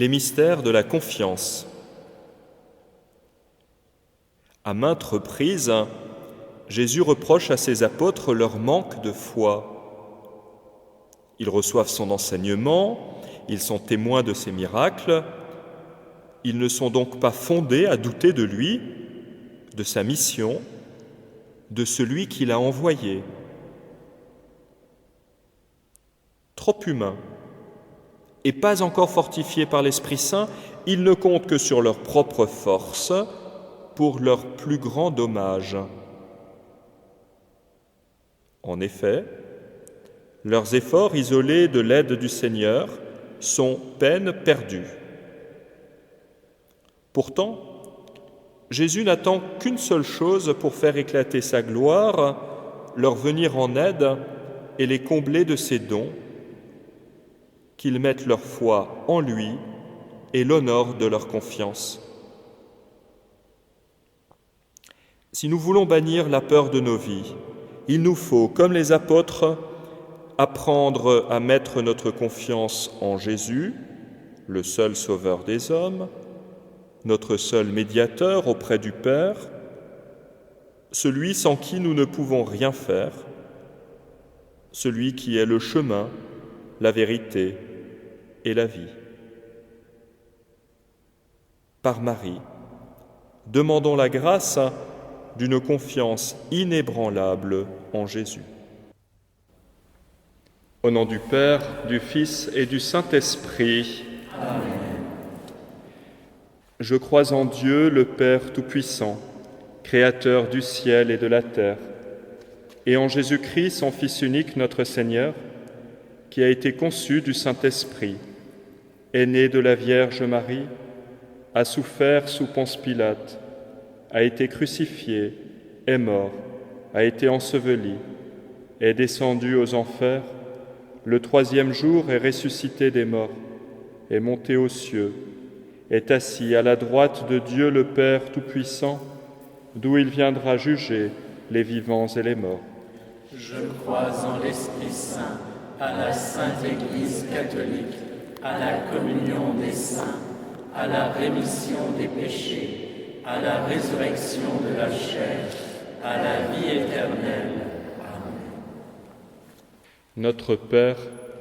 Les mystères de la confiance. À maintes reprises, Jésus reproche à ses apôtres leur manque de foi. Ils reçoivent son enseignement, ils sont témoins de ses miracles, ils ne sont donc pas fondés à douter de lui, de sa mission, de celui qui l'a envoyé. Trop humains et pas encore fortifiés par l'Esprit Saint, ils ne comptent que sur leur propre force pour leur plus grand dommage. En effet, leurs efforts isolés de l'aide du Seigneur sont peine perdue. Pourtant, Jésus n'attend qu'une seule chose pour faire éclater sa gloire, leur venir en aide et les combler de ses dons, qu'ils mettent leur foi en lui et l'honorent de leur confiance. Si nous voulons bannir la peur de nos vies, il nous faut, comme les apôtres, apprendre à mettre notre confiance en Jésus, le seul sauveur des hommes, notre seul médiateur auprès du Père, celui sans qui nous ne pouvons rien faire, celui qui est le chemin, la vérité et la vie. Par Marie, demandons la grâce d'une confiance inébranlable en Jésus. Au nom du Père, du Fils et du Saint-Esprit. Amen. Je crois en Dieu, le Père Tout-Puissant, Créateur du ciel et de la terre, et en Jésus-Christ, son Fils unique, notre Seigneur, qui a été conçu du Saint-Esprit, est né de la Vierge Marie, a souffert sous Ponce Pilate, a été crucifié, est mort, a été enseveli, est descendu aux enfers, le troisième jour est ressuscité des morts, est monté aux cieux, est assis à la droite de Dieu le Père Tout-Puissant, d'où il viendra juger les vivants et les morts. Je crois en l'Esprit Saint, à la Sainte Église catholique, à la communion des saints, à la rémission des péchés, à la résurrection de la chair, à la vie éternelle. Amen. Notre Père,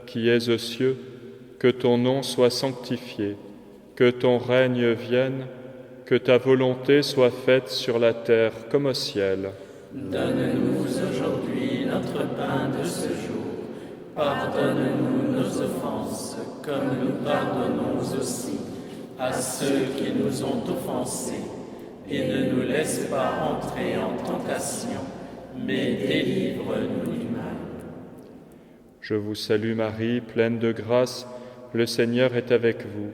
qui es aux cieux, que ton nom soit sanctifié, que ton règne vienne, que ta volonté soit faite sur la terre comme au ciel. Donne-nous aujourd'hui notre pain de ce jour. Pardonne-nous nos offenses, comme nous pardonnons aussi à ceux qui nous ont offensés. Et ne nous laisse pas entrer en tentation, mais délivre-nous du mal. Je vous salue Marie, pleine de grâce, le Seigneur est avec vous.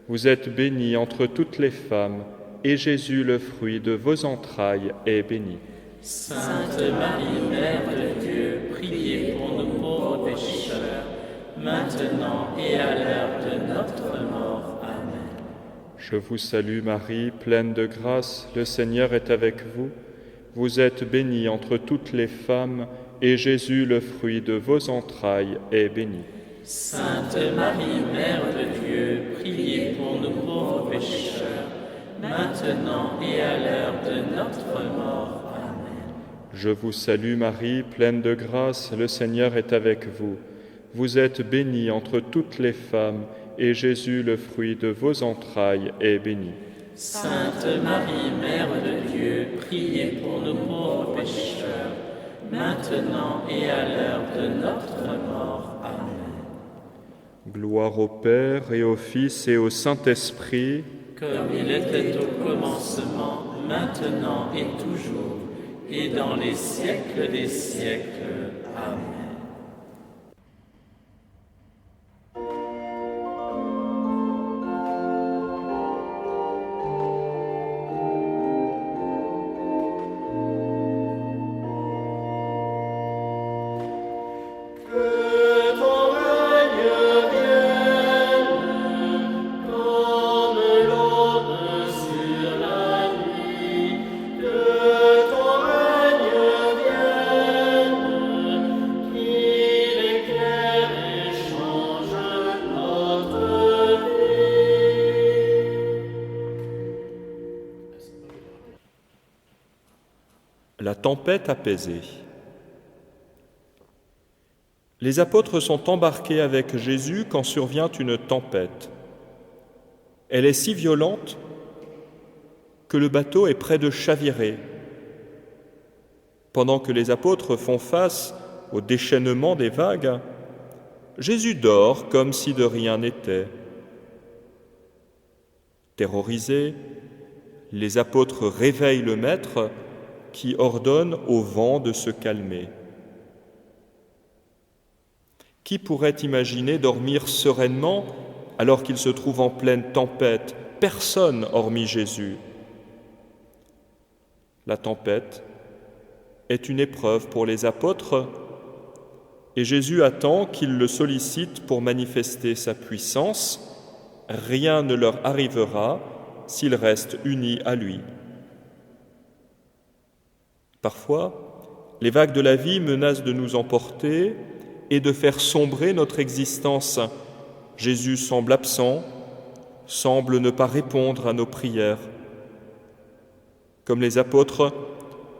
Vous êtes bénie entre toutes les femmes, et Jésus, le fruit de vos entrailles, est béni. Sainte Marie, Mère de Dieu, priez pour nous pauvres pécheurs, maintenant et à l'heure de notre mort. Amen. Je vous salue Marie, pleine de grâce, le Seigneur est avec vous. Vous êtes bénie entre toutes les femmes, et Jésus, le fruit de vos entrailles, est béni. Sainte Marie, Mère de Dieu, priez pour nous pauvres pécheurs, maintenant et à l'heure de notre mort. Amen. Je vous salue Marie, pleine de grâce, le Seigneur est avec vous. Vous êtes bénie entre toutes les femmes, et Jésus, le fruit de vos entrailles, est béni. Sainte Marie, Mère de Dieu, priez pour nous pauvres pécheurs, maintenant et à l'heure de notre mort. Amen. Gloire au Père et au Fils et au Saint-Esprit, comme il était au commencement, maintenant et toujours, et dans les siècles des siècles. Amen. La tempête apaisée. Les apôtres sont embarqués avec Jésus quand survient une tempête. Elle est si violente que le bateau est près de chavirer. Pendant que les apôtres font face au déchaînement des vagues, Jésus dort comme si de rien n'était. Terrorisés, les apôtres réveillent le Maître qui ordonne au vent de se calmer. Qui pourrait imaginer dormir sereinement alors qu'il se trouve en pleine tempête? Personne hormis Jésus. La tempête est une épreuve pour les apôtres et Jésus attend qu'ils le sollicitent pour manifester sa puissance. Rien ne leur arrivera s'ils restent unis à lui. Parfois, les vagues de la vie menacent de nous emporter et de faire sombrer notre existence. Jésus semble absent, semble ne pas répondre à nos prières. Comme les apôtres,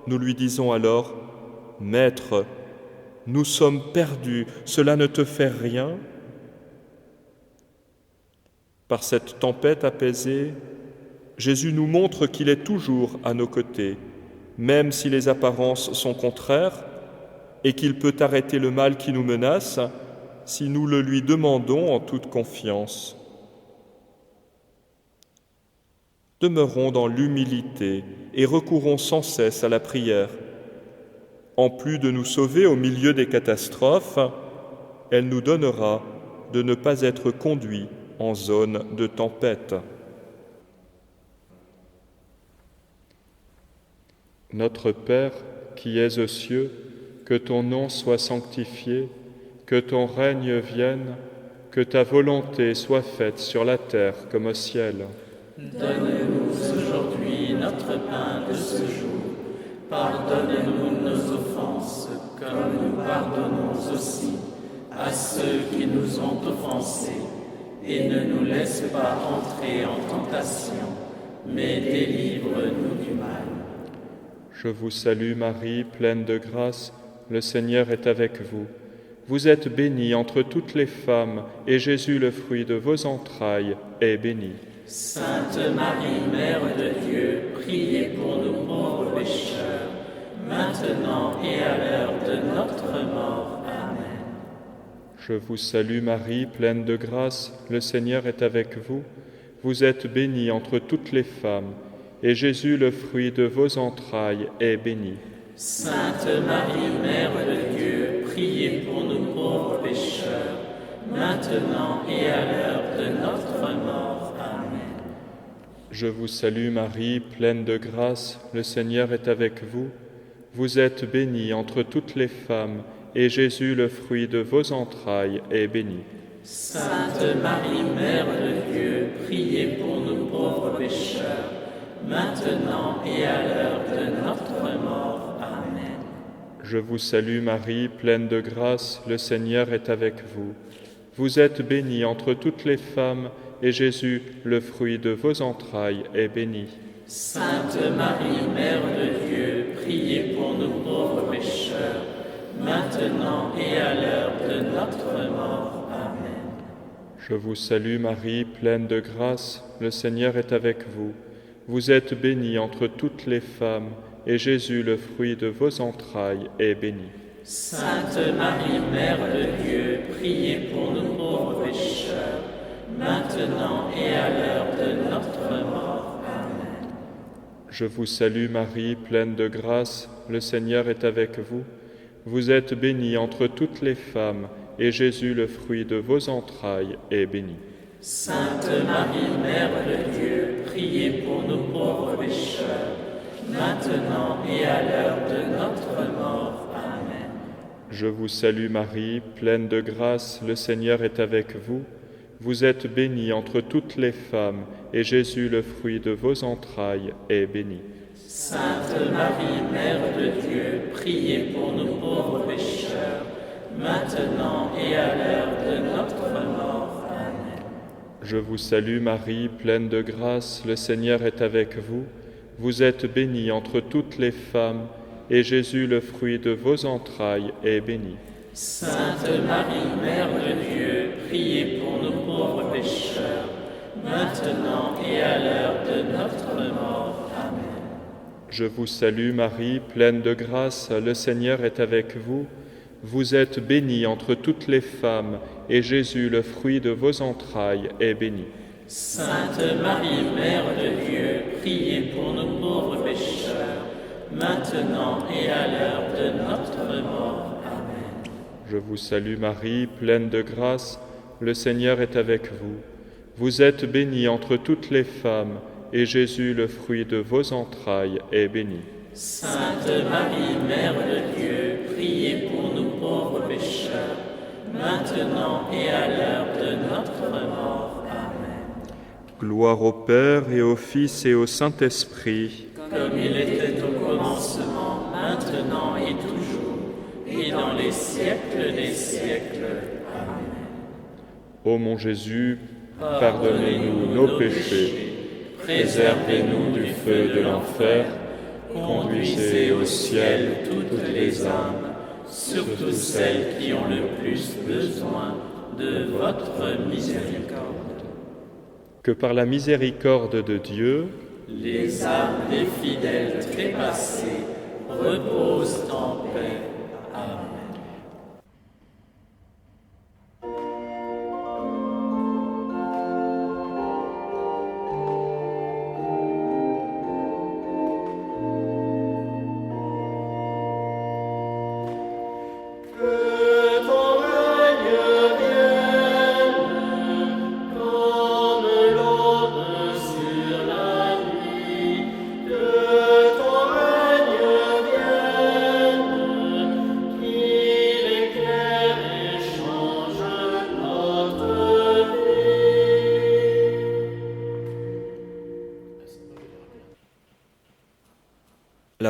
nous lui disons alors « Maître, nous sommes perdus, cela ne te fait rien ?» Par cette tempête apaisée, Jésus nous montre qu'il est toujours à nos côtés, même si les apparences sont contraires, et qu'il peut arrêter le mal qui nous menace si nous le lui demandons en toute confiance. Demeurons dans l'humilité et recourons sans cesse à la prière. En plus de nous sauver au milieu des catastrophes, elle nous donnera de ne pas être conduits en zone de tempête. Notre Père, qui es aux cieux, que ton nom soit sanctifié, que ton règne vienne, que ta volonté soit faite sur la terre comme au ciel. Donne-nous aujourd'hui notre pain de ce jour. Pardonne-nous nos offenses, comme nous pardonnons aussi à ceux qui nous ont offensés. Et ne nous laisse pas entrer en tentation, mais délivre-nous du mal. Je vous salue Marie, pleine de grâce, le Seigneur est avec vous. Vous êtes bénie entre toutes les femmes, et Jésus, le fruit de vos entrailles, est béni. Sainte Marie, Mère de Dieu, priez pour nous pauvres pécheurs, maintenant et à l'heure de notre mort. Amen. Je vous salue Marie, pleine de grâce, le Seigneur est avec vous. Vous êtes bénie entre toutes les femmes, et Jésus, le fruit de vos entrailles, est béni. Sainte Marie, Mère de Dieu, priez pour nous pauvres pécheurs, maintenant et à l'heure de notre mort. Amen. Je vous salue Marie, pleine de grâce, le Seigneur est avec vous. Vous êtes bénie entre toutes les femmes, et Jésus, le fruit de vos entrailles, est béni. Sainte Marie, Mère de Dieu, priez pour nous pauvres pécheurs, maintenant et à l'heure de notre mort. Amen. Je vous salue Marie, pleine de grâce, le Seigneur est avec vous. Vous êtes bénie entre toutes les femmes, et Jésus, le fruit de vos entrailles, est béni. Sainte Marie, Mère de Dieu, priez pour nous pauvres pécheurs, maintenant et à l'heure de notre mort. Amen. Je vous salue Marie, pleine de grâce, le Seigneur est avec vous. Vous êtes bénie entre toutes les femmes, et Jésus, le fruit de vos entrailles, est béni. Sainte Marie, Mère de Dieu, priez pour nous pauvres pécheurs, maintenant et à l'heure de notre mort. Amen. Je vous salue Marie, pleine de grâce, le Seigneur est avec vous. Vous êtes bénie entre toutes les femmes, et Jésus, le fruit de vos entrailles, est béni. Sainte Marie, Mère de Dieu, priez pour nous pauvres pécheurs, maintenant et à l'heure de notre mort. Amen. Je vous salue Marie, pleine de grâce, le Seigneur est avec vous. Vous êtes bénie entre toutes les femmes, et Jésus, le fruit de vos entrailles, est béni. Sainte Marie, Mère de Dieu, priez pour nous pauvres pécheurs, maintenant et à l'heure de notre mort. Amen. Je vous salue Marie, pleine de grâce, le Seigneur est avec vous. Vous êtes bénie entre toutes les femmes, et Jésus, le fruit de vos entrailles, est béni. Sainte Marie, Mère de Dieu, priez pour nous pauvres pécheurs, maintenant et à l'heure de notre mort. Amen. Je vous salue Marie, pleine de grâce, le Seigneur est avec vous. Vous êtes bénie entre toutes les femmes, et Jésus, le fruit de vos entrailles, est béni. Sainte Marie, Mère de Dieu, priez pour nous pauvres pécheurs, maintenant et à l'heure de notre mort. Amen. Je vous salue Marie, pleine de grâce, le Seigneur est avec vous. Vous êtes bénie entre toutes les femmes, et Jésus, le fruit de vos entrailles, est béni. Sainte Marie, Mère de Dieu, priez pour nous pauvres pécheurs, maintenant et à l'heure de notre mort. Amen. Gloire au Père et au Fils et au Saint-Esprit. Comme il était au commencement, maintenant et toujours, et dans les siècles des siècles. Amen. Ô mon Jésus, pardonnez-nous nos péchés, préservez-nous du feu de l'enfer, conduisez au ciel toutes les âmes, surtout celles qui ont le plus besoin de votre miséricorde. Que par la miséricorde de Dieu, les âmes des fidèles trépassés reposent en paix. Amen.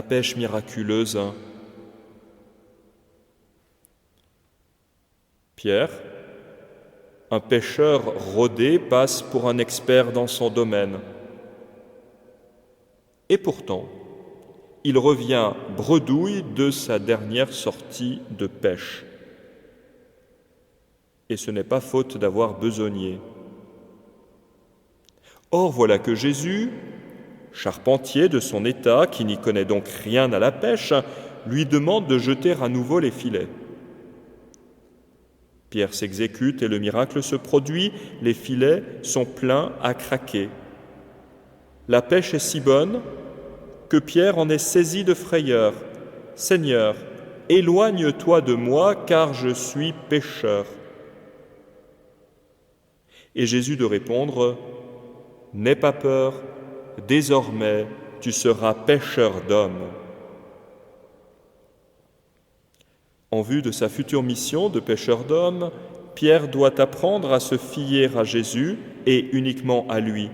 la pêche miraculeuse. Pierre, un pêcheur rodé, passe pour un expert dans son domaine. Et pourtant, il revient bredouille de sa dernière sortie de pêche. Et ce n'est pas faute d'avoir besogné. Or, voilà que Jésus, charpentier de son état, qui n'y connaît donc rien à la pêche, lui demande de jeter à nouveau les filets. Pierre s'exécute et le miracle se produit, les filets sont pleins à craquer. La pêche est si bonne que Pierre en est saisi de frayeur. « Seigneur, éloigne-toi de moi, car je suis pécheur. » Et Jésus de répondre, « N'aie pas peur, désormais tu seras pêcheur d'hommes. » En vue de sa future mission de pêcheur d'hommes, Pierre doit apprendre à se fier à Jésus et uniquement à lui.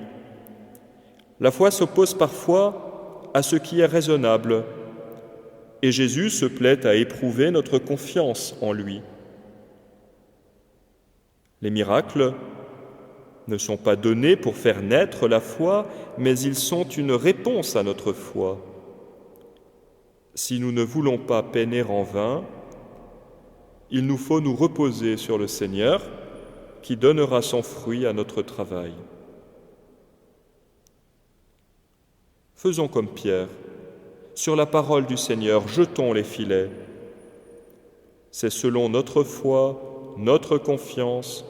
La foi s'oppose parfois à ce qui est raisonnable, et Jésus se plaît à éprouver notre confiance en lui. Les miracles ne sont pas donnés pour faire naître la foi, mais ils sont une réponse à notre foi. Si nous ne voulons pas peiner en vain, il nous faut nous reposer sur le Seigneur qui donnera son fruit à notre travail. Faisons comme Pierre. Sur la parole du Seigneur, jetons les filets. C'est selon notre foi, notre confiance,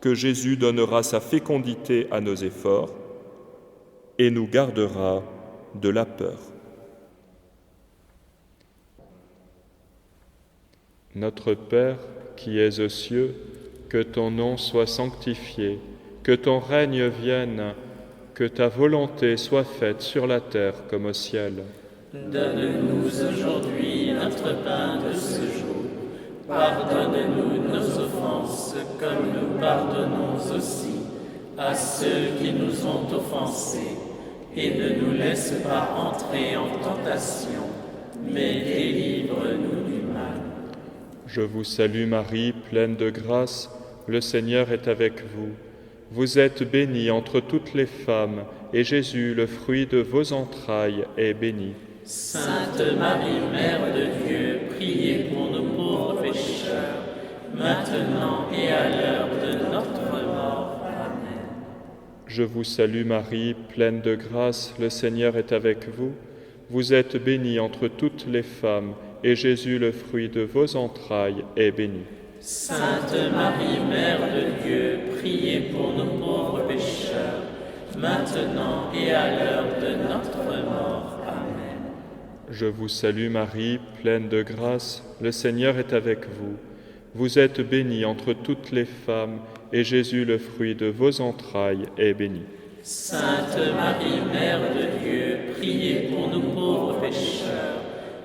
que Jésus donnera sa fécondité à nos efforts et nous gardera de la peur. Notre Père qui es aux cieux, que ton nom soit sanctifié, que ton règne vienne, que ta volonté soit faite sur la terre comme au ciel. Donne-nous aujourd'hui notre pain de ce jour. Pardonne-nous nos offenses, comme nous pardonnons aussi à ceux qui nous ont offensés. Et ne nous laisse pas entrer en tentation, mais délivre-nous du mal. Je vous salue Marie, pleine de grâce, le Seigneur est avec vous. Vous êtes bénie entre toutes les femmes, et Jésus, le fruit de vos entrailles, est béni. Sainte Marie, Mère de Dieu, priez pour nous pauvres pécheurs, maintenant et à l'heure de notre mort. Amen. Je vous salue Marie, pleine de grâce, le Seigneur est avec vous. Vous êtes bénie entre toutes les femmes, et Jésus, le fruit de vos entrailles, est béni. Sainte Marie, Mère de Dieu, priez pour nous pauvres pécheurs, maintenant et à l'heure de notre mort. Amen. Je vous salue Marie, pleine de grâce, le Seigneur est avec vous. Vous êtes bénie entre toutes les femmes, et Jésus, le fruit de vos entrailles, est béni. Sainte Marie, Mère de Dieu, priez pour nous pauvres pécheurs,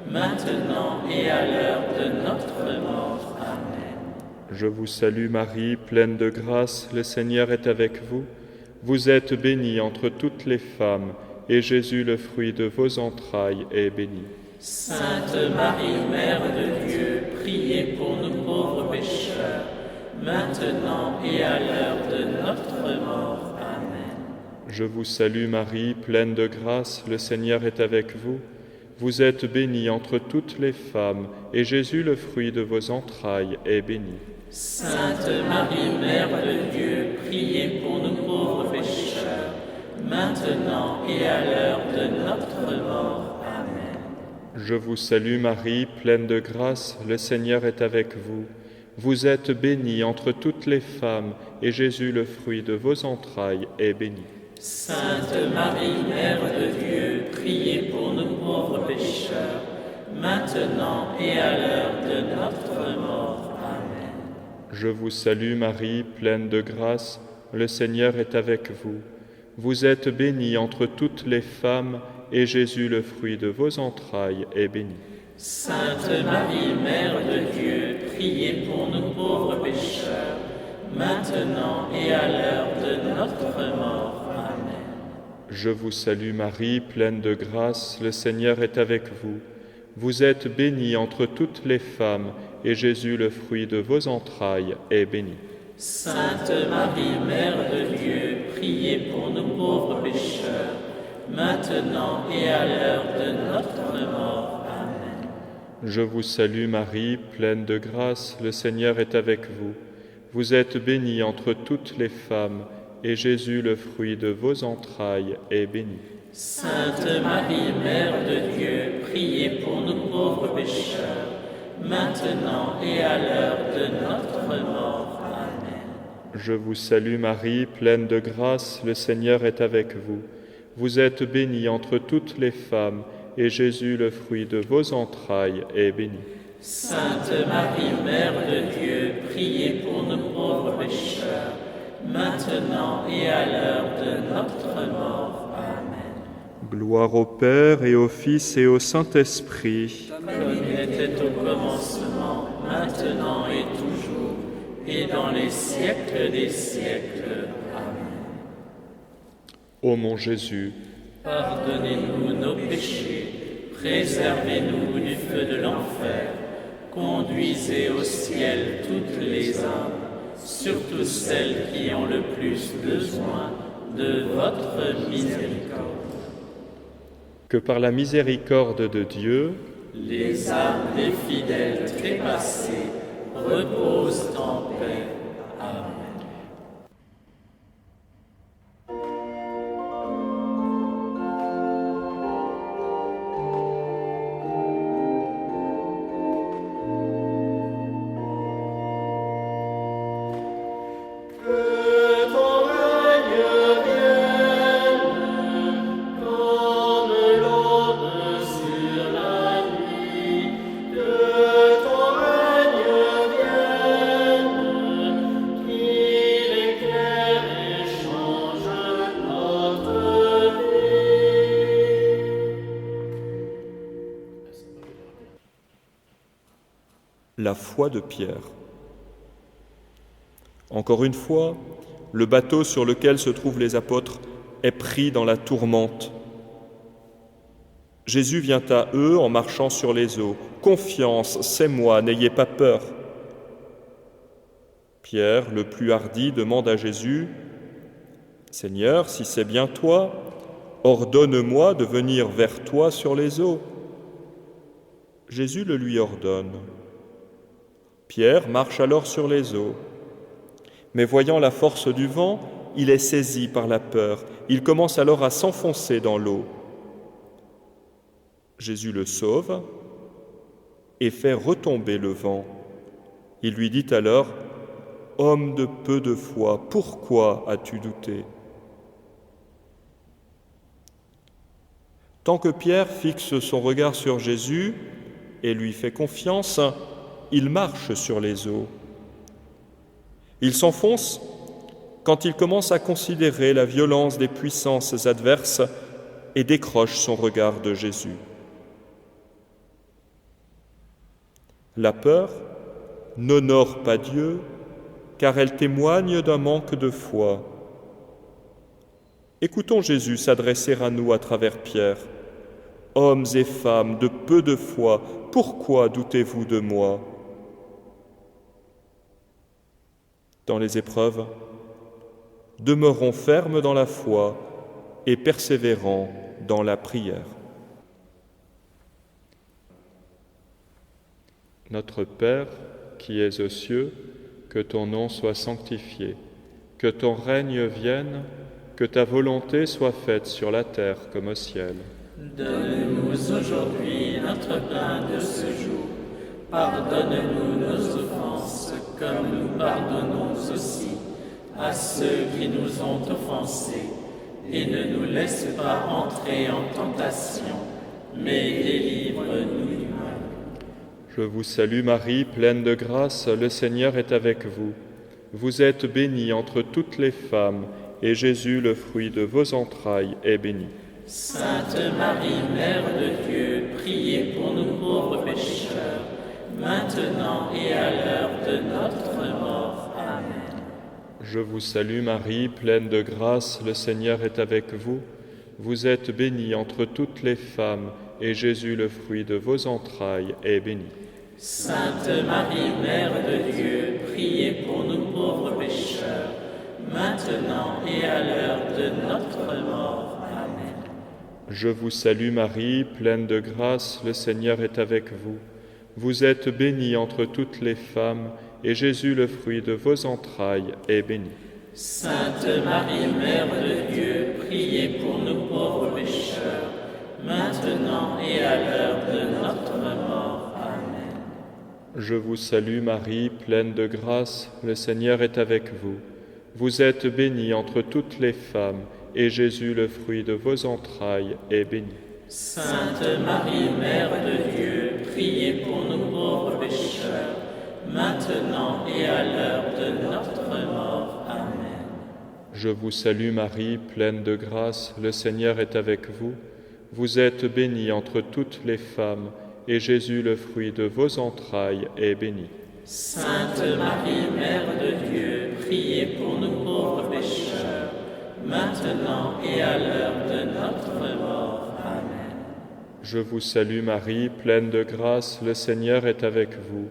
maintenant et à l'heure de notre mort. Amen. Je vous salue Marie, pleine de grâce, le Seigneur est avec vous. Vous êtes bénie entre toutes les femmes, et Jésus, le fruit de vos entrailles, est béni. Sainte Marie, Mère de Dieu, priez pour nous pauvres pécheurs, maintenant et à l'heure de notre mort. Amen. Je vous salue Marie, pleine de grâce, le Seigneur est avec vous. Vous êtes bénie entre toutes les femmes, et Jésus, le fruit de vos entrailles, est béni. Sainte Marie, Mère de Dieu, priez pour nous pauvres pécheurs, maintenant et à l'heure de notre mort. Amen. Je vous salue Marie, pleine de grâce, le Seigneur est avec vous. Vous êtes bénie entre toutes les femmes, et Jésus, le fruit de vos entrailles, est béni. Sainte Marie, Mère de Dieu, priez pour nous pauvres pécheurs, maintenant et à l'heure de notre mort. Amen. Je vous salue Marie, pleine de grâce, le Seigneur est avec vous. Vous êtes bénie entre toutes les femmes, et Jésus, le fruit de vos entrailles, est béni. Sainte Marie, Mère de Dieu, priez pour nous pauvres pécheurs, maintenant et à l'heure de notre mort. Amen. Je vous salue Marie, pleine de grâce, le Seigneur est avec vous. Vous êtes bénie entre toutes les femmes, et Jésus, le fruit de vos entrailles, est béni. Sainte Marie, Mère de Dieu, priez pour nous pauvres pécheurs, maintenant et à l'heure de notre mort. Amen. Je vous salue Marie, pleine de grâce, le Seigneur est avec vous. Vous êtes bénie entre toutes les femmes, et Jésus, le fruit de vos entrailles, est béni. Sainte Marie, Mère de Dieu, priez pour nous pauvres pécheurs, maintenant et à l'heure de notre mort. Amen. Je vous salue Marie, pleine de grâce, le Seigneur est avec vous. Vous êtes bénie entre toutes les femmes, et Jésus, le fruit de vos entrailles, est béni. Sainte Marie, Mère de Dieu, priez pour nous pauvres pécheurs, maintenant et à l'heure de notre mort. Amen. Gloire au Père et au Fils et au Saint-Esprit. Comme il était au commencement, maintenant et toujours, et dans les siècles des siècles. Amen. Ô mon Jésus, pardonnez-nous nos péchés, préservez-nous du feu de l'enfer, conduisez au ciel toutes les âmes, surtout celles qui ont le plus besoin de votre miséricorde. que par la miséricorde de Dieu, Les âmes des fidèles trépassés reposent en paix. Amen. la foi de Pierre. Encore une fois, le bateau sur lequel se trouvent les apôtres est pris dans la tourmente. Jésus vient à eux en marchant sur les eaux. « Confiance, c'est moi, n'ayez pas peur. » Pierre, le plus hardi, demande à Jésus, « Seigneur, si c'est bien toi, ordonne-moi de venir vers toi sur les eaux. » Jésus le lui ordonne. Pierre marche alors sur les eaux. Mais voyant la force du vent, il est saisi par la peur. Il commence alors à s'enfoncer dans l'eau. Jésus le sauve et fait retomber le vent. Il lui dit alors, « Homme de peu de foi, pourquoi as-tu douté ?» Tant que Pierre fixe son regard sur Jésus et lui fait confiance, il marche sur les eaux. Il s'enfonce quand il commence à considérer la violence des puissances adverses et décroche son regard de Jésus. La peur n'honore pas Dieu, car elle témoigne d'un manque de foi. Écoutons Jésus s'adresser à nous à travers Pierre. « Hommes et femmes de peu de foi, pourquoi doutez-vous de moi ?» Dans les épreuves, demeurons fermes dans la foi et persévérants dans la prière. Notre Père, qui es aux cieux, que ton nom soit sanctifié, que ton règne vienne, que ta volonté soit faite sur la terre comme au ciel. Donne-nous aujourd'hui notre pain de ce jour. Pardonne-nous nos offenses, comme nous pardonnons aussi à ceux qui nous ont offensés. Et ne nous laisse pas entrer en tentation, mais délivre-nous du mal. Je vous salue Marie, pleine de grâce, le Seigneur est avec vous. Vous êtes bénie entre toutes les femmes, et Jésus, le fruit de vos entrailles, est béni. Sainte Marie, Mère de Dieu, priez pour nous pauvres pécheurs, maintenant et à l'heure de notre mort. Amen. Je vous salue Marie, pleine de grâce, le Seigneur est avec vous. Vous êtes bénie entre toutes les femmes, et Jésus, le fruit de vos entrailles, est béni. Sainte Marie, Mère de Dieu, priez pour nous pauvres pécheurs, maintenant et à l'heure de notre mort. Amen. Je vous salue Marie, pleine de grâce, le Seigneur est avec vous. Vous êtes bénie entre toutes les femmes, et Jésus, le fruit de vos entrailles, est béni. Sainte Marie, Mère de Dieu, priez pour nous pauvres pécheurs, maintenant et à l'heure de notre mort. Amen. Je vous salue Marie, pleine de grâce, le Seigneur est avec vous. Vous êtes bénie entre toutes les femmes, et Jésus, le fruit de vos entrailles, est béni. Sainte Marie, Mère de Dieu, priez pour nous pauvres pécheurs, maintenant et à l'heure de notre mort. Amen. Je vous salue Marie, pleine de grâce, le Seigneur est avec vous. Vous êtes bénie entre toutes les femmes, et Jésus, le fruit de vos entrailles, est béni. Sainte Marie, Mère de Dieu, priez pour nous pauvres pécheurs, maintenant et à l'heure de notre mort. Amen. Je vous salue Marie, pleine de grâce, le Seigneur est avec vous.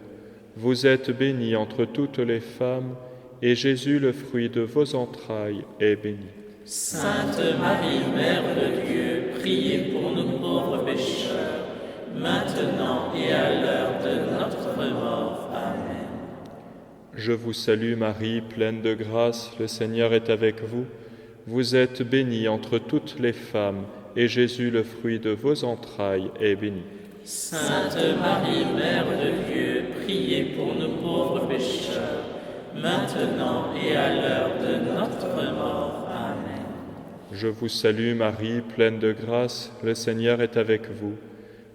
Vous êtes bénie entre toutes les femmes, et Jésus, le fruit de vos entrailles, est béni. Sainte Marie, Mère de Dieu, priez pour nous pauvres pécheurs, maintenant et à l'heure de notre mort. Amen. Je vous salue Marie, pleine de grâce, le Seigneur est avec vous. Vous êtes bénie entre toutes les femmes, et Jésus, le fruit de vos entrailles, est béni. Sainte Marie, Mère de Dieu, priez pour nous pauvres pécheurs, maintenant et à l'heure de notre mort. Amen. Je vous salue Marie, pleine de grâce, le Seigneur est avec vous.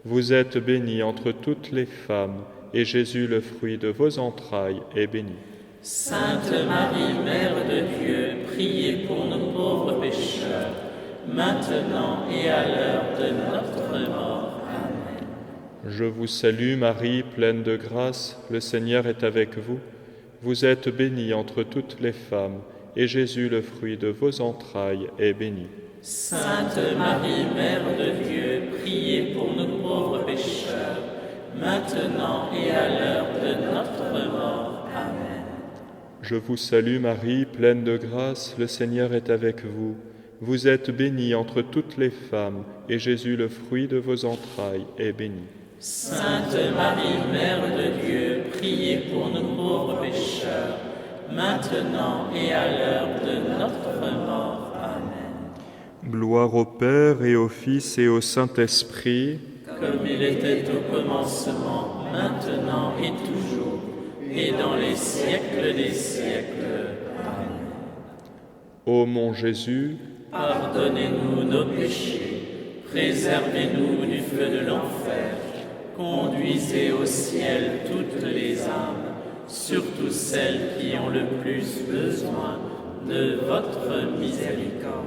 Vous êtes bénie entre toutes les femmes, et Jésus, le fruit de vos entrailles, est béni. Sainte Marie, Mère de Dieu, priez pour nous pauvres pécheurs, maintenant et à l'heure de notre mort. Amen. Je vous salue Marie, pleine de grâce, le Seigneur est avec vous. Vous êtes bénie entre toutes les femmes, et Jésus, le fruit de vos entrailles, est béni. Sainte Marie, Mère de Dieu, priez pour nous pauvres pécheurs, maintenant et à l'heure de notre mort. Amen. Je vous salue Marie, pleine de grâce, le Seigneur est avec vous. Vous êtes bénie entre toutes les femmes, et Jésus, le fruit de vos entrailles, est béni. Sainte Marie, Mère de Dieu, priez pour nous pauvres pécheurs, maintenant et à l'heure de notre mort. Amen. Gloire au Père et au Fils et au Saint-Esprit, comme il était au commencement, maintenant et toujours, et dans les siècles des siècles. Amen. Ô mon Jésus, pardonnez-nous nos péchés, préservez-nous du feu de l'enfer, conduisez au ciel toutes les âmes, surtout celles qui ont le plus besoin de votre miséricorde.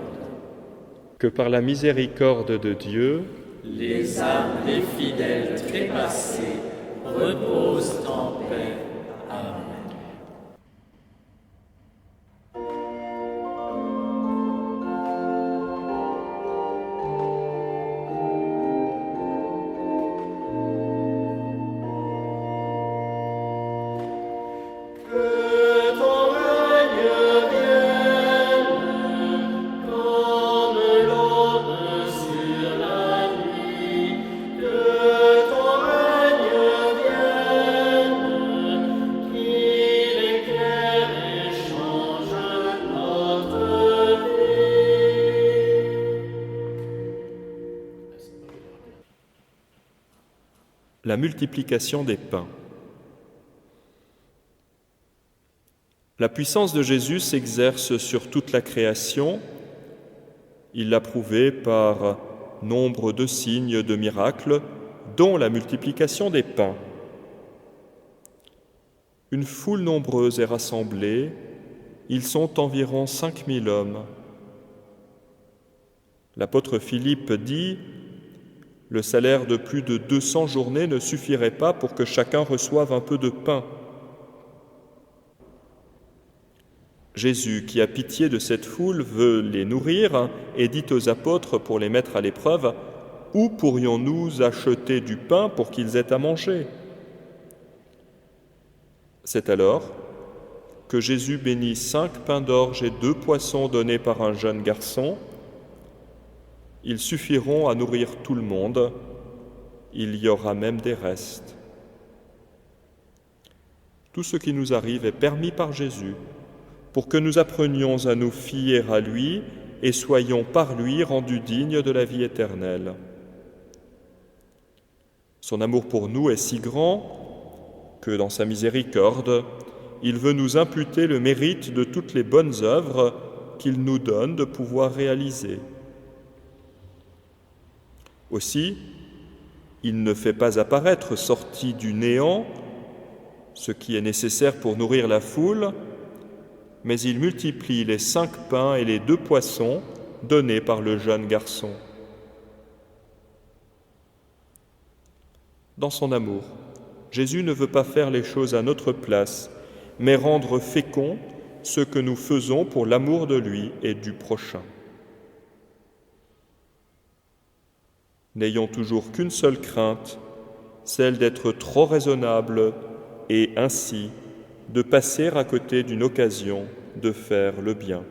que par la miséricorde de Dieu, les âmes des fidèles trépassés reposent en paix. Amen. La multiplication des pains. La puissance de Jésus s'exerce sur toute la création. Il l'a prouvé par nombre de signes, de miracles, dont la multiplication des pains. Une foule nombreuse est rassemblée. Ils sont environ 5000 hommes. L'apôtre Philippe dit: le salaire de plus de 200 journées ne suffirait pas pour que chacun reçoive un peu de pain. Jésus, qui a pitié de cette foule, veut les nourrir et dit aux apôtres pour les mettre à l'épreuve, « Où pourrions-nous acheter du pain pour qu'ils aient à manger ?» C'est alors que Jésus bénit 5 pains d'orge et 2 poissons donnés par un jeune garçon. Ils suffiront à nourrir tout le monde. Il y aura même des restes. Tout ce qui nous arrive est permis par Jésus pour que nous apprenions à nous fier à lui et soyons par lui rendus dignes de la vie éternelle. Son amour pour nous est si grand que dans sa miséricorde, il veut nous imputer le mérite de toutes les bonnes œuvres qu'il nous donne de pouvoir réaliser. Aussi, il ne fait pas apparaître, sorti du néant, ce qui est nécessaire pour nourrir la foule, mais il multiplie les 5 pains et les 2 poissons donnés par le jeune garçon. Dans son amour, Jésus ne veut pas faire les choses à notre place, mais rendre fécond ce que nous faisons pour l'amour de lui et du prochain. N'ayons toujours qu'une seule crainte, celle d'être trop raisonnable et ainsi de passer à côté d'une occasion de faire le bien.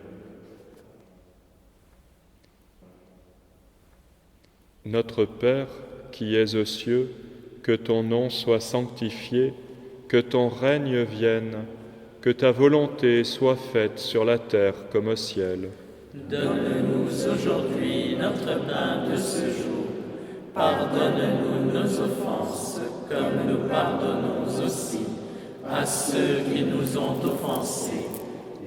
Notre Père qui es aux cieux, que ton nom soit sanctifié, que ton règne vienne, que ta volonté soit faite sur la terre comme au ciel. Donne-nous aujourd'hui notre pain de ce jour. Pardonne-nous nos offenses, comme nous pardonnons aussi à ceux qui nous ont offensés.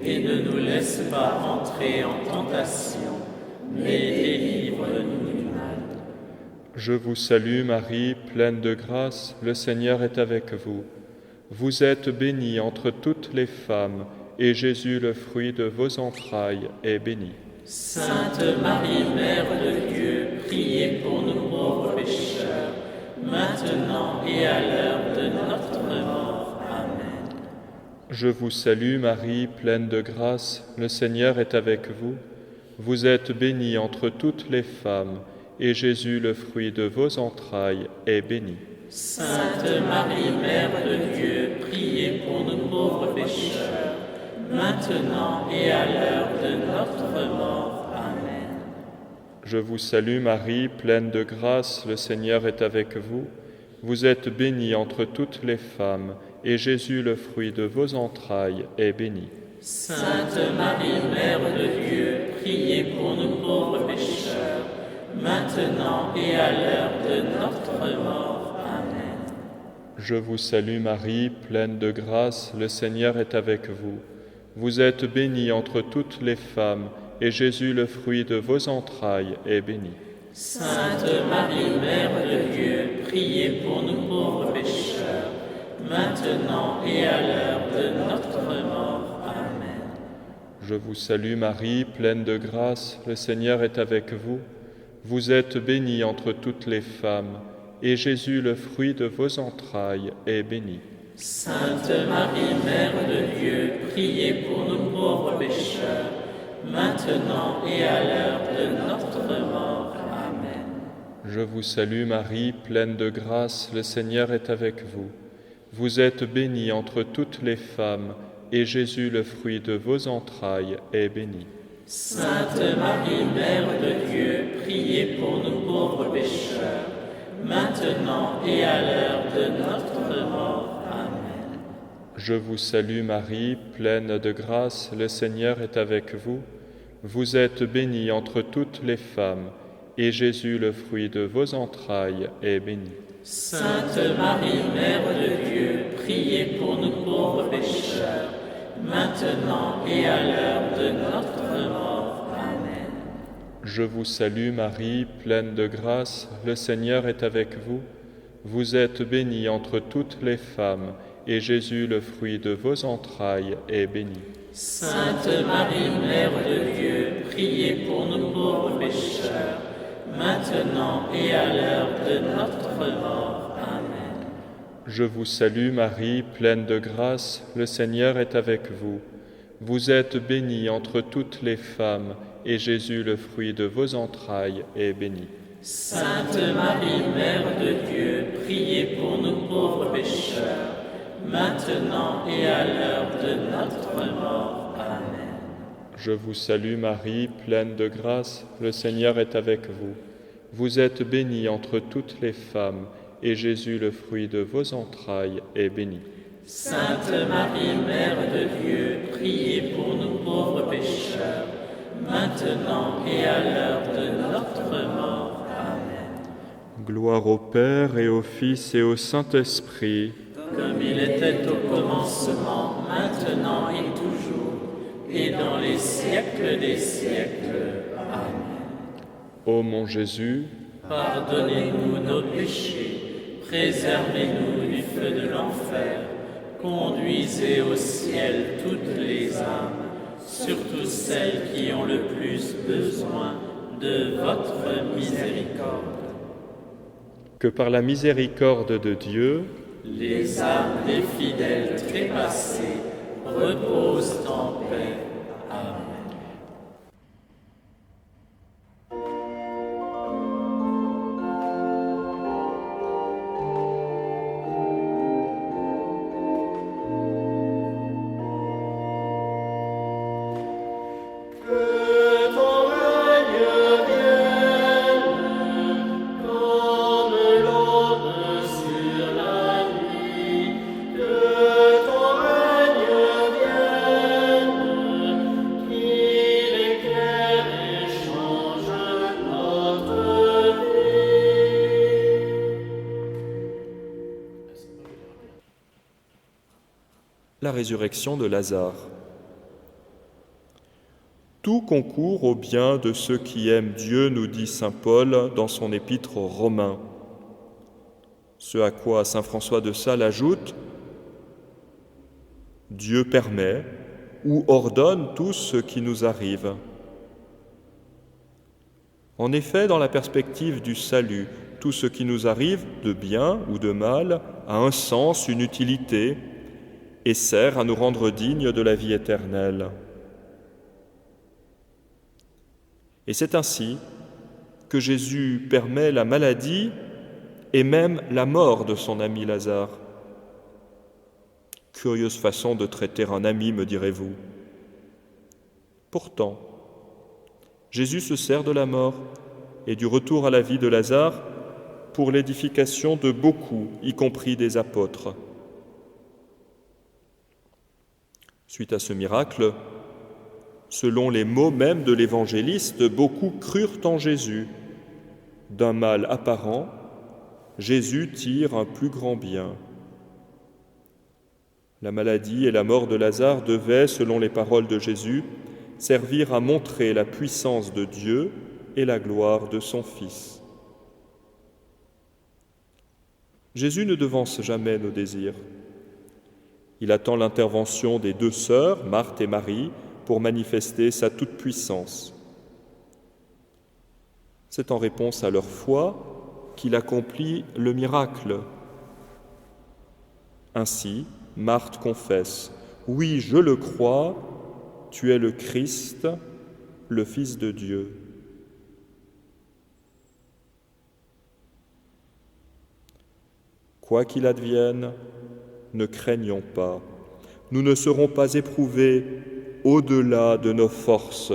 Et ne nous laisse pas entrer en tentation, mais délivre-nous du mal. Je vous salue Marie, pleine de grâce, le Seigneur est avec vous. Vous êtes bénie entre toutes les femmes, et Jésus, le fruit de vos entrailles, est béni. Sainte Marie, Mère de Dieu, priez pour nous pauvres pécheurs, maintenant et à l'heure de notre mort. Amen. Je vous salue Marie, pleine de grâce, le Seigneur est avec vous. Vous êtes bénie entre toutes les femmes, et Jésus, le fruit de vos entrailles, est béni. Sainte Marie, Mère de Dieu, priez pour nous pauvres pécheurs, maintenant et à l'heure de notre mort. Amen. Je vous salue Marie, pleine de grâce, le Seigneur est avec vous. Vous êtes bénie entre toutes les femmes, et Jésus, le fruit de vos entrailles, est béni. Sainte Marie, Mère de Dieu, priez pour nous pauvres pécheurs, maintenant et à l'heure de notre mort. Amen. Je vous salue Marie, pleine de grâce, le Seigneur est avec vous. Vous êtes bénie entre toutes les femmes, et Jésus, le fruit de vos entrailles, est béni. Sainte Marie, Mère de Dieu, priez pour nous pauvres pécheurs, maintenant et à l'heure de notre mort. Amen. Je vous salue Marie, pleine de grâce, le Seigneur est avec vous. Vous êtes bénie entre toutes les femmes, et Jésus, le fruit de vos entrailles, est béni. Sainte Marie, Mère de Dieu, priez pour nous pauvres pécheurs, maintenant et à l'heure de notre mort. Amen. Je vous salue Marie, pleine de grâce, le Seigneur est avec vous. Vous êtes bénie entre toutes les femmes, et Jésus, le fruit de vos entrailles, est béni. Sainte Marie, Mère de Dieu, priez pour nous pauvres pécheurs, maintenant et à l'heure de notre mort. Amen. Je vous salue Marie, pleine de grâce, le Seigneur est avec vous. Vous êtes bénie entre toutes les femmes, et Jésus, le fruit de vos entrailles, est béni. Sainte Marie, Mère de Dieu, priez pour nous pauvres pécheurs, maintenant et à l'heure de notre mort. Amen. Je vous salue Marie, pleine de grâce, le Seigneur est avec vous. Vous êtes bénie entre toutes les femmes, et Jésus, le fruit de vos entrailles, est béni. Sainte Marie, Mère de Dieu, priez pour nous pauvres pécheurs, maintenant et à l'heure de notre mort. Amen. Je vous salue Marie, pleine de grâce, le Seigneur est avec vous. Vous êtes bénie entre toutes les femmes, et Jésus, le fruit de vos entrailles, est béni. Sainte Marie, Mère de Dieu, priez pour nous pauvres pécheurs, maintenant et à l'heure de notre mort. Amen. Je vous salue Marie, pleine de grâce, le Seigneur est avec vous. Vous êtes bénie entre toutes les femmes, et Jésus, le fruit de vos entrailles, est béni. Sainte Marie, Mère de Dieu, priez pour nous pauvres pécheurs, maintenant et à l'heure de notre mort. Amen. Gloire au Père et au Fils et au Saint-Esprit. Comme il était au commencement, maintenant et toujours, et dans les siècles des siècles. Amen. Ô mon Jésus, pardonnez-nous nos péchés, préservez-nous du feu de l'enfer, conduisez au ciel toutes les âmes, surtout celles qui ont le plus besoin de votre miséricorde. que par la miséricorde de Dieu, les âmes des fidèles trépassés reposent en paix. Amen. la résurrection de Lazare. Tout concourt au bien de ceux qui aiment Dieu, nous dit saint Paul dans son épître aux Romains. Ce à quoi saint François de Sales ajoute « Dieu permet ou ordonne tout ce qui nous arrive ». En effet, dans la perspective du salut, tout ce qui nous arrive, de bien ou de mal, a un sens, une utilité, et sert à nous rendre dignes de la vie éternelle. Et c'est ainsi que Jésus permet la maladie et même la mort de son ami Lazare. Curieuse façon de traiter un ami, me direz-vous. Pourtant, Jésus se sert de la mort et du retour à la vie de Lazare pour l'édification de beaucoup, y compris des apôtres. Suite à ce miracle, selon les mots même de l'évangéliste, beaucoup crurent en Jésus. D'un mal apparent, Jésus tire un plus grand bien. La maladie et la mort de Lazare devaient, selon les paroles de Jésus, servir à montrer la puissance de Dieu et la gloire de son Fils. Jésus ne devance jamais nos désirs. Il attend l'intervention des deux sœurs, Marthe et Marie, pour manifester sa toute-puissance. C'est en réponse à leur foi qu'il accomplit le miracle. Ainsi, Marthe confesse « Oui, je le crois, tu es le Christ, le Fils de Dieu. » Quoi qu'il advienne, ne craignons pas. Nous ne serons pas éprouvés au-delà de nos forces.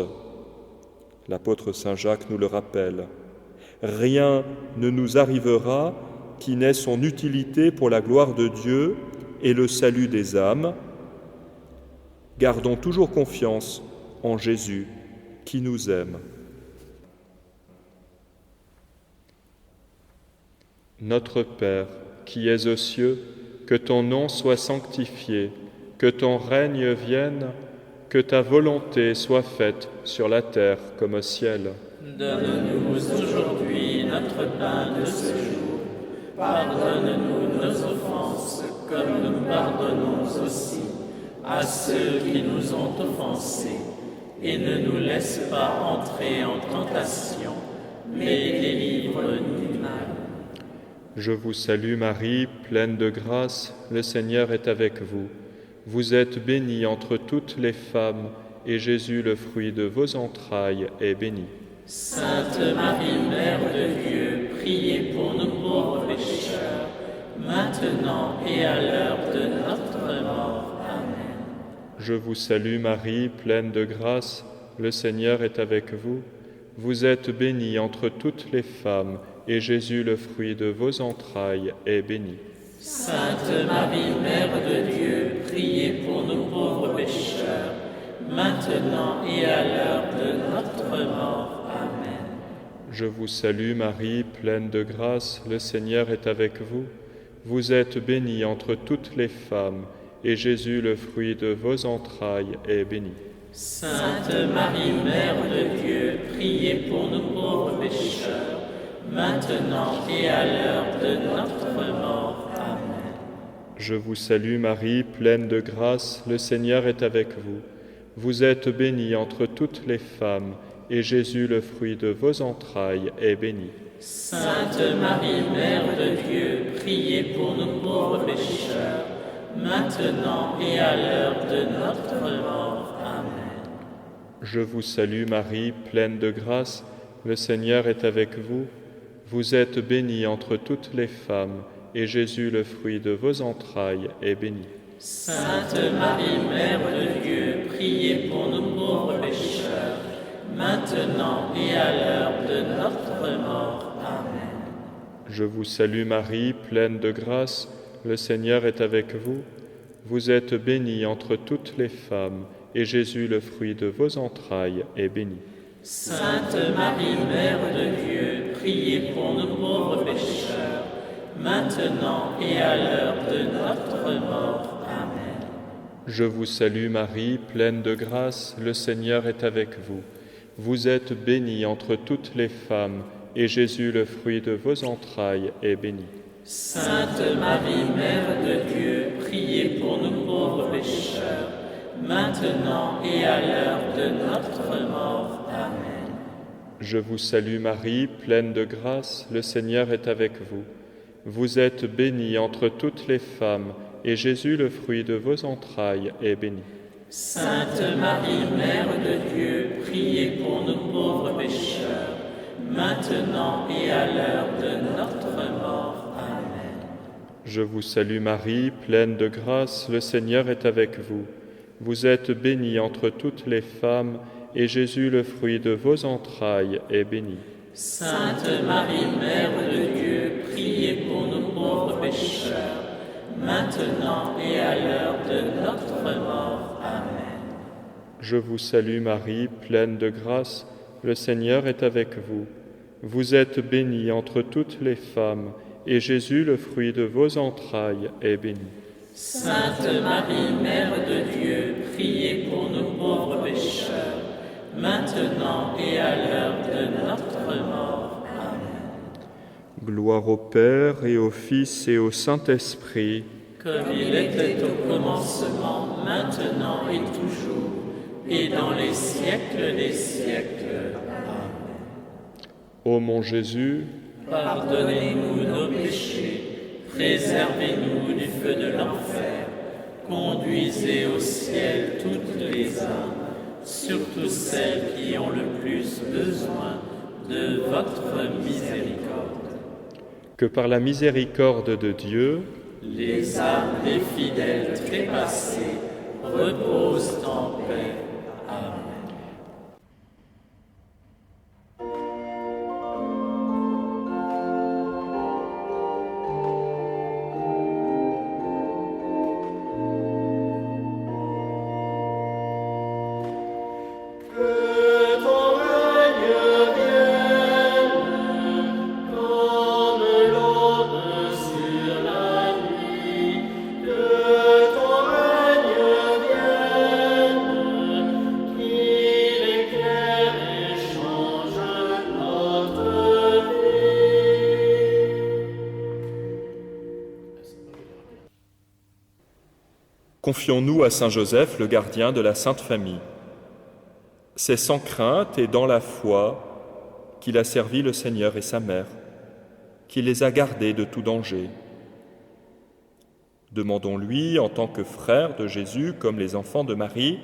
L'apôtre Saint Jacques nous le rappelle. Rien ne nous arrivera qui n'ait son utilité pour la gloire de Dieu et le salut des âmes. Gardons toujours confiance en Jésus qui nous aime. Notre Père, qui es aux cieux, que ton nom soit sanctifié, que ton règne vienne, que ta volonté soit faite sur la terre comme au ciel. Donne-nous aujourd'hui notre pain de ce jour. Pardonne-nous nos offenses, comme nous pardonnons aussi à ceux qui nous ont offensés. Et ne nous laisse pas entrer en tentation, mais délivre-nous du mal. Je vous salue Marie, pleine de grâce, le Seigneur est avec vous. Vous êtes bénie entre toutes les femmes, et Jésus, le fruit de vos entrailles, est béni. Sainte Marie, Mère de Dieu, priez pour nous pauvres pécheurs, maintenant et à l'heure de notre mort. Amen. Je vous salue Marie, pleine de grâce, le Seigneur est avec vous. Vous êtes bénie entre toutes les femmes, et Jésus, le fruit de vos entrailles, est béni. Sainte Marie, Mère de Dieu, priez pour nous pauvres pécheurs, maintenant et à l'heure de notre mort. Amen. Je vous salue Marie, pleine de grâce, le Seigneur est avec vous. Vous êtes bénie entre toutes les femmes, et Jésus, le fruit de vos entrailles, est béni. Sainte Marie, Mère de Dieu, priez pour nous pauvres pécheurs, maintenant et à l'heure de notre mort. Amen. Je vous salue Marie, pleine de grâce, le Seigneur est avec vous. Vous êtes bénie entre toutes les femmes, et Jésus, le fruit de vos entrailles, est béni. Sainte Marie, Mère de Dieu, priez pour nous pauvres pécheurs, maintenant et à l'heure de notre mort. Amen. Je vous salue Marie, pleine de grâce, le Seigneur est avec vous. Vous êtes bénie entre toutes les femmes, et Jésus, le fruit de vos entrailles, est béni. Sainte Marie, Mère de Dieu, priez pour nous pauvres pécheurs, maintenant et à l'heure de notre mort. Amen. Je vous salue Marie, pleine de grâce, le Seigneur est avec vous. Vous êtes bénie entre toutes les femmes, et Jésus, le fruit de vos entrailles, est béni. Sainte Marie, Mère de Dieu, priez pour nous pauvres pécheurs, maintenant et à l'heure de notre mort. Amen. Je vous salue Marie, pleine de grâce, le Seigneur est avec vous. Vous êtes bénie entre toutes les femmes, et Jésus, le fruit de vos entrailles, est béni. Sainte Marie, Mère de Dieu, priez pour nous pauvres pécheurs, maintenant et à l'heure de notre mort. Amen. Je vous salue Marie, pleine de grâce, le Seigneur est avec vous. Vous êtes bénie entre toutes les femmes, et Jésus, le fruit de vos entrailles, est béni. Sainte Marie, Mère de Dieu, priez pour nous pauvres pécheurs, maintenant et à l'heure de notre mort. Amen. Je vous salue Marie, pleine de grâce, le Seigneur est avec vous. Vous êtes bénie entre toutes les femmes, et Jésus, le fruit de vos entrailles, est béni. Sainte Marie, Mère de Dieu, priez pour nous pauvres pécheurs, maintenant et à l'heure de notre mort. Amen. Je vous salue Marie, pleine de grâce, le Seigneur est avec vous. Vous êtes bénie entre toutes les femmes, et Jésus, le fruit de vos entrailles, est béni. Sainte Marie, Mère de Dieu, priez pour nous pauvres pécheurs, maintenant et à l'heure de notre mort. Amen. Gloire au Père et au Fils et au Saint-Esprit, comme il était au commencement, maintenant et toujours, et dans les siècles des siècles. Amen. Ô mon Jésus, pardonnez-nous nos péchés, préservez-nous du feu de l'enfer, conduisez au ciel toutes les âmes, surtout celles qui ont le plus besoin de votre miséricorde. que par la miséricorde de Dieu, les âmes des fidèles trépassés reposent en paix. Amen. Confions-nous à Saint Joseph, le gardien de la Sainte Famille. C'est sans crainte et dans la foi qu'il a servi le Seigneur et sa mère, qu'il les a gardés de tout danger. Demandons-lui, en tant que frères de Jésus, comme les enfants de Marie,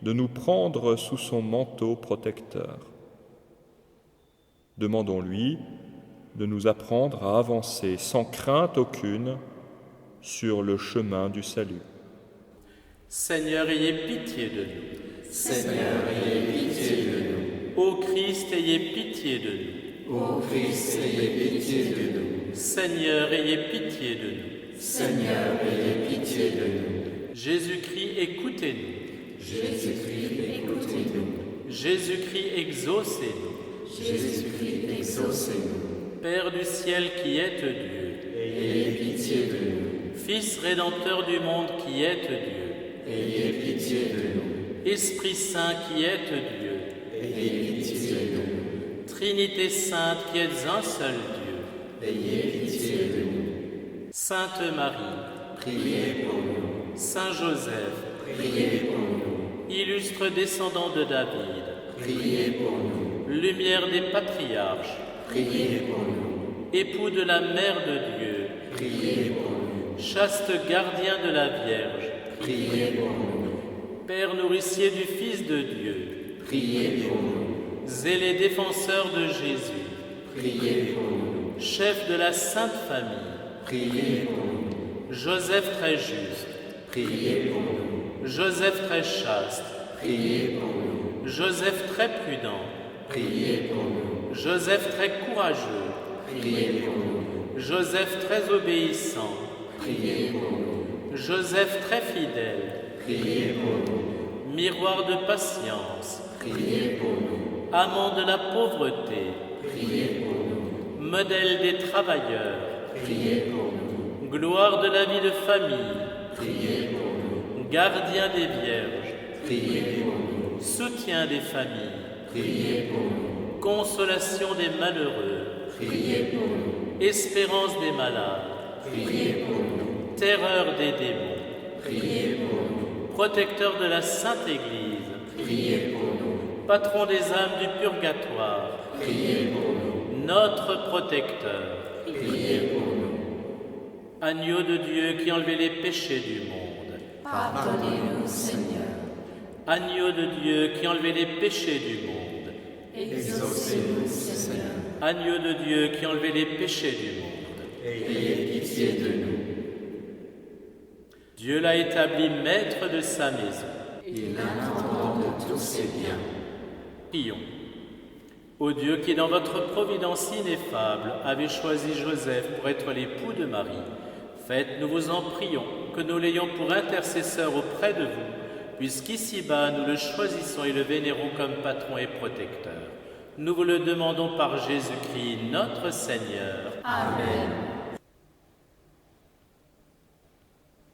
de nous prendre sous son manteau protecteur. Demandons-lui de nous apprendre à avancer sans crainte aucune sur le chemin du salut. Seigneur, ayez pitié de nous. Seigneur, ayez pitié de nous. Ô Christ, ayez pitié de nous. Ô Christ, ayez pitié de nous. Seigneur, ayez pitié de nous. Seigneur, ayez pitié de nous. Jésus-Christ, écoutez-nous. Jésus-Christ, écoutez-nous. Jésus-Christ, exaucez-nous. Jésus-Christ, exaucez-nous. Père du ciel qui êtes Dieu, Ayez pitié de nous. Fils rédempteur du monde qui êtes Dieu, Ayez pitié de nous. Esprit Saint qui êtes Dieu, Ayez pitié de nous. Trinité Sainte qui êtes un seul Dieu, Ayez pitié de nous. Sainte Marie, Priez pour nous. Saint Joseph, Priez pour nous. illustre descendant de David, Priez pour nous. lumière des patriarches, Priez pour nous. époux de la Mère de Dieu, Priez pour nous. chaste gardien de la Vierge, Priez pour nous. Père nourricier du Fils de Dieu, Priez pour nous. zélé défenseur de Jésus, Priez pour nous. chef de la Sainte Famille, Priez pour nous. Joseph très juste, Priez pour nous. Joseph très chaste, Priez pour nous. Joseph très prudent, Priez pour nous. Joseph très courageux, Priez pour nous. Joseph très obéissant, Priez pour nous. Joseph très fidèle, Priez pour nous. miroir de patience, Priez pour nous. amant de la pauvreté, Priez pour nous. modèle des travailleurs, Priez pour nous. gloire de la vie de famille, Priez pour nous. gardien des vierges, Priez pour nous. soutien des familles, Priez pour nous. consolation des malheureux, Priez pour nous. espérance des malades, Priez pour nous. terreur des démons, Priez pour nous. protecteur de la Sainte Église, Priez pour nous. patron des âmes du purgatoire, Priez pour nous. notre protecteur, Priez pour nous. agneau de Dieu qui enlevait les péchés du monde, Pardonnez-nous, Seigneur. agneau de Dieu qui enlevait les péchés du monde, Exaucez-nous, Seigneur. agneau de Dieu qui enlevait les péchés du monde. Ayez pitié de nous. Dieu l'a établi maître de sa maison. Il l'intendant de tous ses biens. Prions. Ô Dieu qui, dans votre providence ineffable, avez choisi Joseph pour être l'époux de Marie, faites, nous vous en prions, que nous l'ayons pour intercesseur auprès de vous, puisqu'ici-bas nous le choisissons et le vénérons comme patron et protecteur. Nous vous le demandons par Jésus-Christ, notre Seigneur. Amen.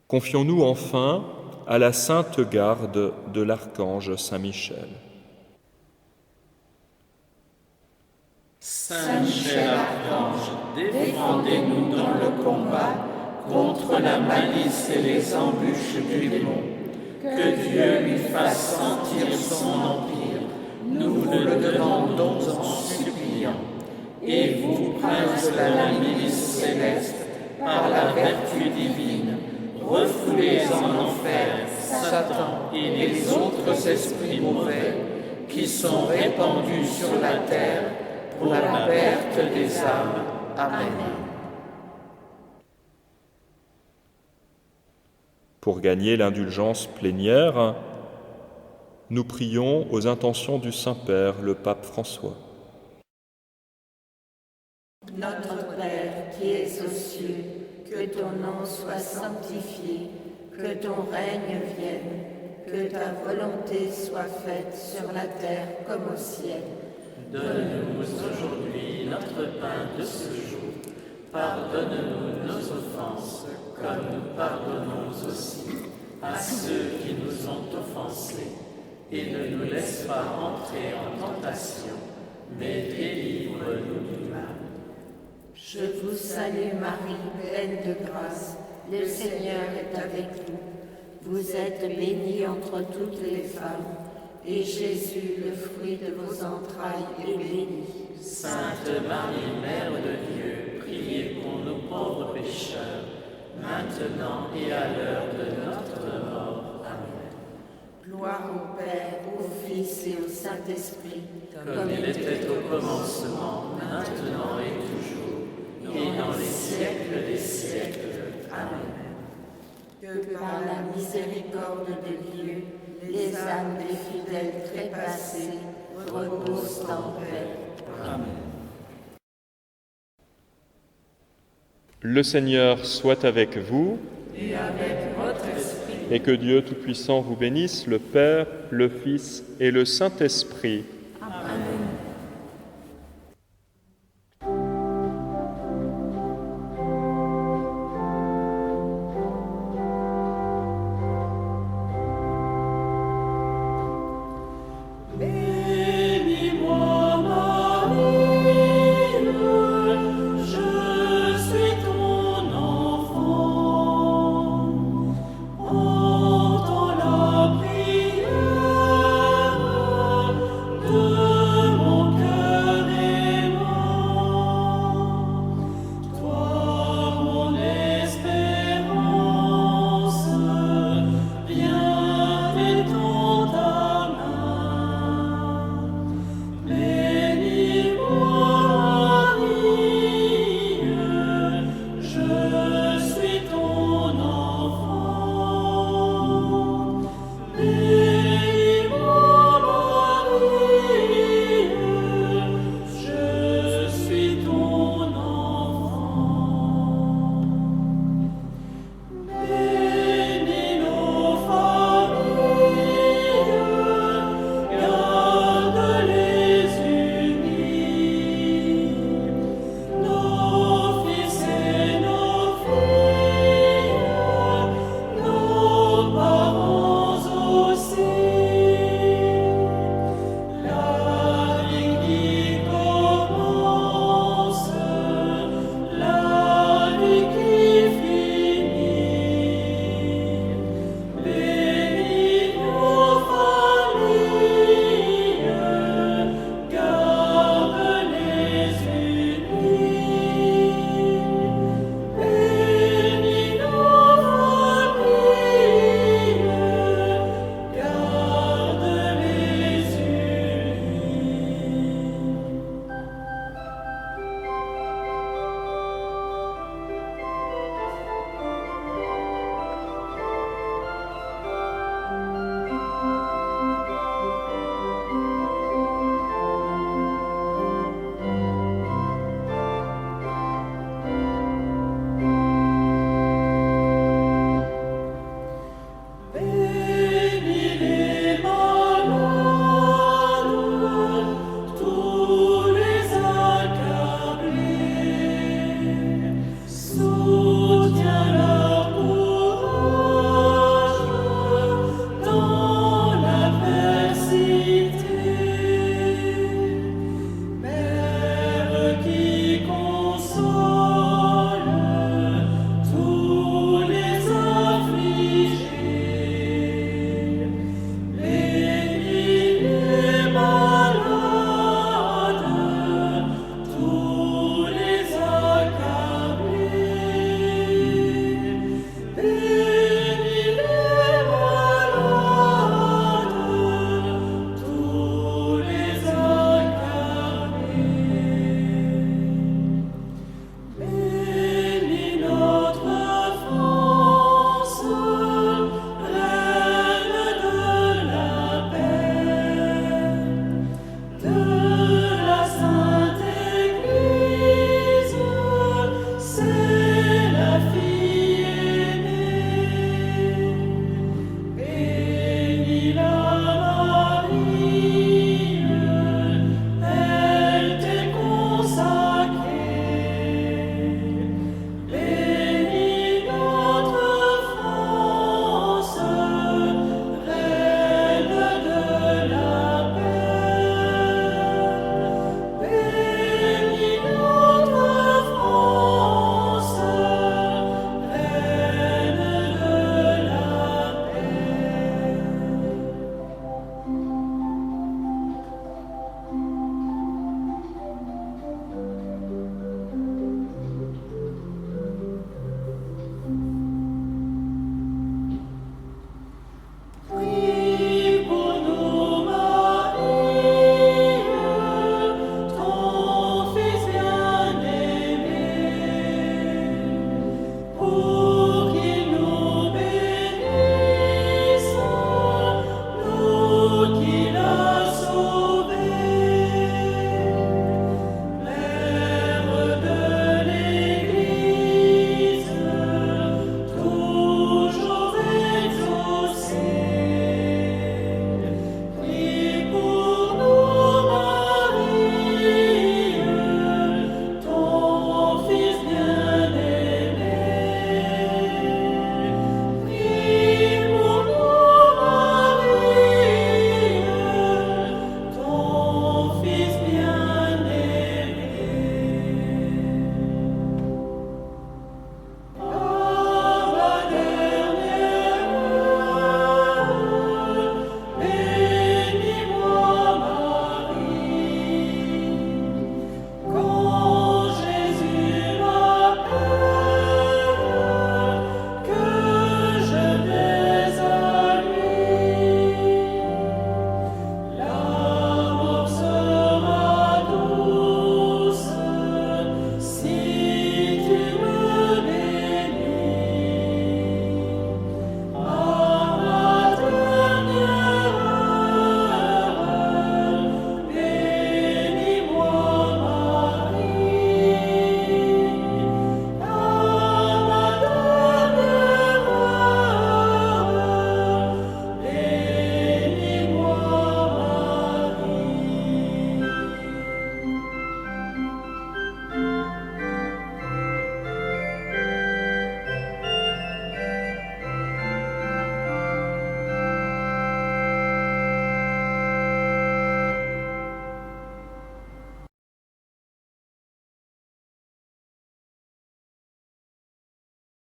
Confions-nous enfin à la sainte garde de l'archange Saint Michel. Saint Michel Archange, défendez-nous dans le combat contre la malice et les embûches du démon. Que Dieu lui fasse sentir son empire, nous vous le demandons en suppliant. Et vous, prince de la milice céleste, par la vertu divine, refoulez en enfer Satan et les autres esprits mauvais qui sont répandus sur la terre pour la perte des âmes. Amen. Pour gagner l'indulgence plénière, nous prions aux intentions du Saint-Père, le pape François. Notre Père qui es aux cieux, que ton nom soit sanctifié, que ton règne vienne, que ta volonté soit faite sur la terre comme au ciel. Donne-nous aujourd'hui notre pain de ce jour. Pardonne-nous nos offenses, comme nous pardonnons aussi à ceux qui nous ont offensés. Et ne nous laisse pas entrer en tentation, mais délivre-nous du mal. Je vous salue Marie, pleine de grâce, le Seigneur est avec vous. Vous êtes bénie entre toutes les femmes, et Jésus, le fruit de vos entrailles, est béni. Sainte Marie, Mère de Dieu, priez pour nous pauvres pécheurs, maintenant et à l'heure de notre mort. Amen. Gloire au Père, au Fils et au Saint-Esprit, Comme il était au commencement, maintenant et toujours, et dans les siècles des siècles. Amen. que par la miséricorde de Dieu, les âmes des fidèles trépassés reposent en paix. Amen. Le Seigneur soit avec vous Et avec votre esprit. et que Dieu Tout-Puissant vous bénisse, le Père, le Fils et le Saint-Esprit.